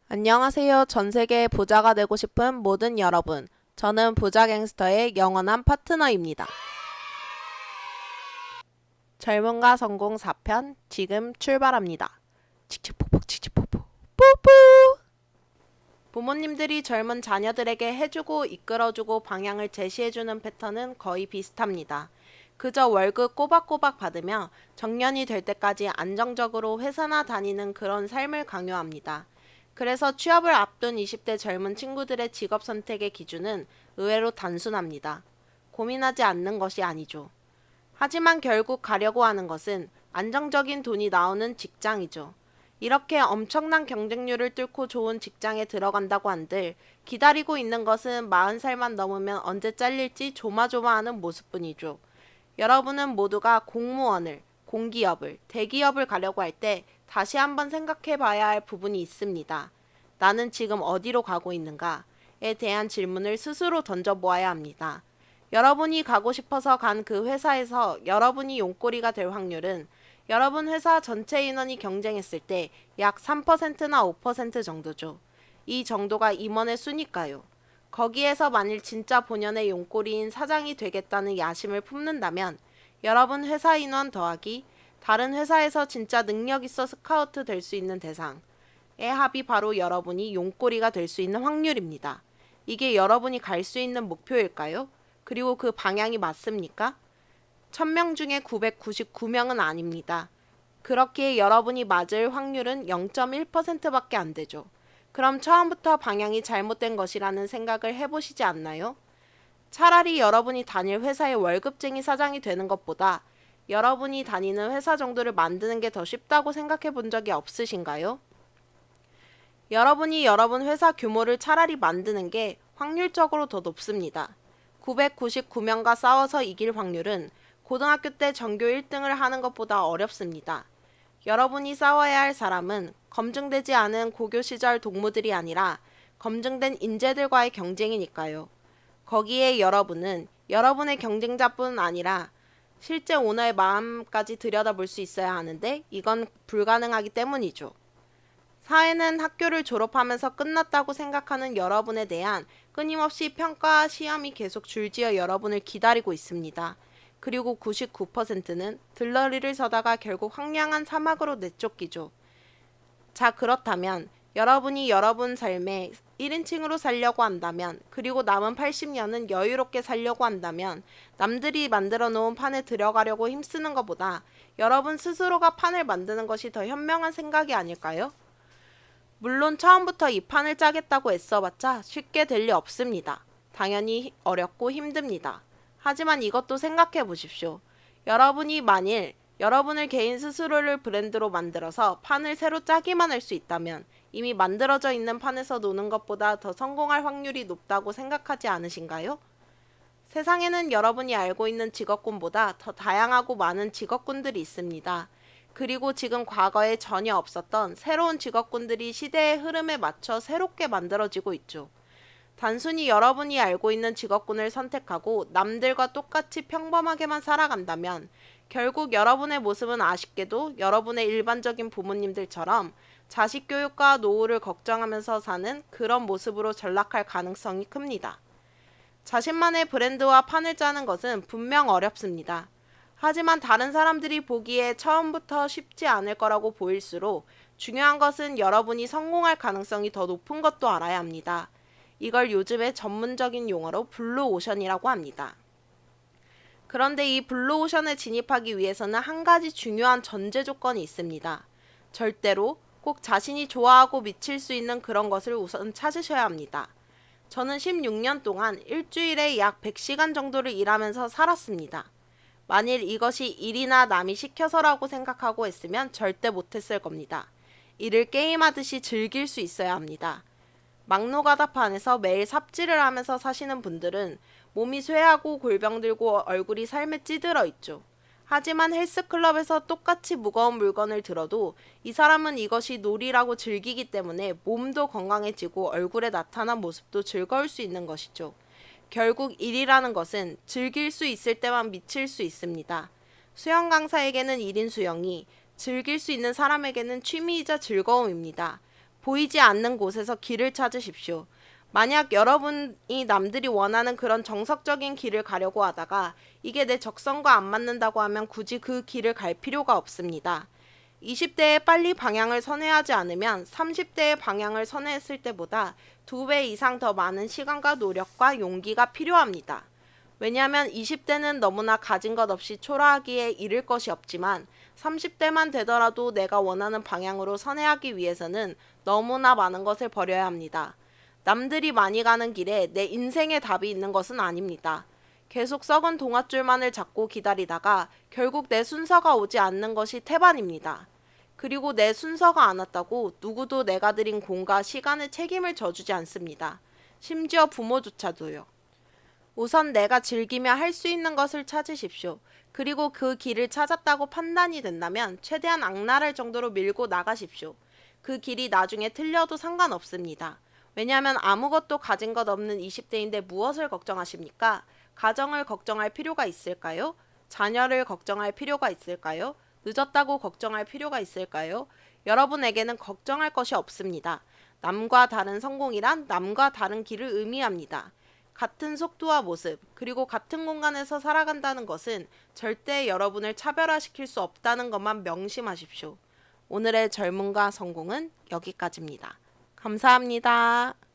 안녕하세요. 전 세계의 부자가 되고 싶은 모든 여러분. 저는 부자 갱스터의 영원한 파트너입니다. 젊음과 성공 4편 지금 출발합니다. 칙칙폭폭 칙칙폭폭 뿌뿌. 부모님들이 젊은 자녀들에게 해주고 이끌어주고 방향을 제시해주는 패턴은 거의 비슷합니다. 그저 월급 꼬박꼬박 받으며 정년이 될 때까지 안정적으로 회사나 다니는 그런 삶을 강요합니다. 그래서 취업을 앞둔 20대 젊은 친구들의 직업 선택의 기준은 의외로 단순합니다. 고민하지 않는 것이 아니죠. 하지만 결국 가려고 하는 것은 안정적인 돈이 나오는 직장이죠. 이렇게 엄청난 경쟁률을 뚫고 좋은 직장에 들어간다고 한들 기다리고 있는 것은 40살만 넘으면 언제 잘릴지 조마조마하는 모습뿐이죠. 여러분은 모두가 공무원을, 공기업을, 대기업을 가려고 할 때 다시 한번 생각해 봐야 할 부분이 있습니다. 나는 지금 어디로 가고 있는가에 대한 질문을 스스로 던져보아야 합니다. 여러분이 가고 싶어서 간 그 회사에서 여러분이 용꼬리가 될 확률은 여러분 회사 전체 인원이 경쟁했을 때 약 3%나 5% 정도죠. 이 정도가 임원의 수니까요. 거기에서 만일 진짜 본연의 용꼬리인 사장이 되겠다는 야심을 품는다면 여러분 회사 인원 더하기 다른 회사에서 진짜 능력 있어 스카우트 될 수 있는 대상의 합이 바로 여러분이 용꼬리가 될 수 있는 확률입니다. 이게 여러분이 갈 수 있는 목표일까요? 그리고 그 방향이 맞습니까? 1000명 중에 999명은 아닙니다. 그렇기에 여러분이 맞을 확률은 0.1%밖에 안 되죠. 그럼 처음부터 방향이 잘못된 것이라는 생각을 해보시지 않나요? 차라리 여러분이 다닐 회사의 월급쟁이 사장이 되는 것보다 여러분이 다니는 회사 정도를 만드는 게 더 쉽다고 생각해 본 적이 없으신가요? 여러분이 여러분 회사 규모를 차라리 만드는 게 확률적으로 더 높습니다. 999명과 싸워서 이길 확률은 고등학교 때 전교 1등을 하는 것보다 어렵습니다. 여러분이 싸워야 할 사람은 검증되지 않은 고교 시절 동무들이 아니라 검증된 인재들과의 경쟁이니까요. 거기에 여러분은 여러분의 경쟁자뿐 아니라 실제 오너의 마음까지 들여다볼 수 있어야 하는데 이건 불가능하기 때문이죠. 사회는 학교를 졸업하면서 끝났다고 생각하는 여러분에 대한 끊임없이 평가와 시험이 계속 줄지어 여러분을 기다리고 있습니다. 그리고 99%는 들러리를 서다가 결국 황량한 사막으로 내쫓기죠. 자, 그렇다면 여러분이 여러분 삶에 1인칭으로 살려고 한다면, 그리고 남은 80년은 여유롭게 살려고 한다면 남들이 만들어 놓은 판에 들어가려고 힘쓰는 것보다 여러분 스스로가 판을 만드는 것이 더 현명한 생각이 아닐까요? 물론 처음부터 이 판을 짜겠다고 애써봤자 쉽게 될 리 없습니다. 당연히 어렵고 힘듭니다. 하지만 이것도 생각해 보십시오. 여러분이 만일 여러분을 개인 스스로를 브랜드로 만들어서 판을 새로 짜기만 할 수 있다면 이미 만들어져 있는 판에서 노는 것보다 더 성공할 확률이 높다고 생각하지 않으신가요? 세상에는 여러분이 알고 있는 직업군보다 더 다양하고 많은 직업군들이 있습니다. 그리고 지금 과거에 전혀 없었던 새로운 직업군들이 시대의 흐름에 맞춰 새롭게 만들어지고 있죠. 단순히 여러분이 알고 있는 직업군을 선택하고 남들과 똑같이 평범하게만 살아간다면 결국 여러분의 모습은 아쉽게도 여러분의 일반적인 부모님들처럼 자식 교육과 노후를 걱정하면서 사는 그런 모습으로 전락할 가능성이 큽니다. 자신만의 브랜드와 판을 짜는 것은 분명 어렵습니다. 하지만 다른 사람들이 보기에 처음부터 쉽지 않을 거라고 보일수록 중요한 것은 여러분이 성공할 가능성이 더 높은 것도 알아야 합니다. 이걸 요즘의 전문적인 용어로 블루오션이라고 합니다. 그런데 이 블루오션에 진입하기 위해서는 한 가지 중요한 전제 조건이 있습니다. 절대로 꼭 자신이 좋아하고 미칠 수 있는 그런 것을 우선 찾으셔야 합니다. 저는 16년 동안 일주일에 약 100시간 정도를 일하면서 살았습니다. 만일 이것이 일이나 남이 시켜서라고 생각하고 했으면 절대 못했을 겁니다. 일을 게임하듯이 즐길 수 있어야 합니다. 막노가다판에서 매일 삽질을 하면서 사시는 분들은 몸이 쇠하고 골병 들고 얼굴이 삶에 찌들어 있죠. 하지만 헬스클럽에서 똑같이 무거운 물건을 들어도 이 사람은 이것이 놀이라고 즐기기 때문에 몸도 건강해지고 얼굴에 나타난 모습도 즐거울 수 있는 것이죠. 결국 일이라는 것은 즐길 수 있을 때만 미칠 수 있습니다. 수영 강사에게는 1인 수영이, 즐길 수 있는 사람에게는 취미이자 즐거움입니다. 보이지 않는 곳에서 길을 찾으십시오. 만약 여러분이 남들이 원하는 그런 정석적인 길을 가려고 하다가 이게 내 적성과 안 맞는다고 하면 굳이 그 길을 갈 필요가 없습니다. 20대에 빨리 방향을 선회하지 않으면 30대의 방향을 선회했을 때보다 2배 이상 더 많은 시간과 노력과 용기가 필요합니다. 왜냐하면 20대는 너무나 가진 것 없이 초라하기에 잃을 것이 없지만 30대만 되더라도 내가 원하는 방향으로 선회하기 위해서는 너무나 많은 것을 버려야 합니다. 남들이 많이 가는 길에 내 인생의 답이 있는 것은 아닙니다. 계속 썩은 동아줄만을 잡고 기다리다가 결국 내 순서가 오지 않는 것이 태반입니다. 그리고 내 순서가 안 왔다고 누구도 내가 들인 공과 시간의 책임을 져주지 않습니다. 심지어 부모조차도요. 우선 내가 즐기며 할 수 있는 것을 찾으십시오. 그리고 그 길을 찾았다고 판단이 된다면 최대한 악랄할 정도로 밀고 나가십시오. 그 길이 나중에 틀려도 상관없습니다. 왜냐하면 아무것도 가진 것 없는 20대인데 무엇을 걱정하십니까? 가정을 걱정할 필요가 있을까요? 자녀를 걱정할 필요가 있을까요? 늦었다고 걱정할 필요가 있을까요? 여러분에게는 걱정할 것이 없습니다. 남과 다른 성공이란 남과 다른 길을 의미합니다. 같은 속도와 모습, 그리고 같은 공간에서 살아간다는 것은 절대 여러분을 차별화시킬 수 없다는 것만 명심하십시오. 오늘의 젊음과 성공은 여기까지입니다. 감사합니다.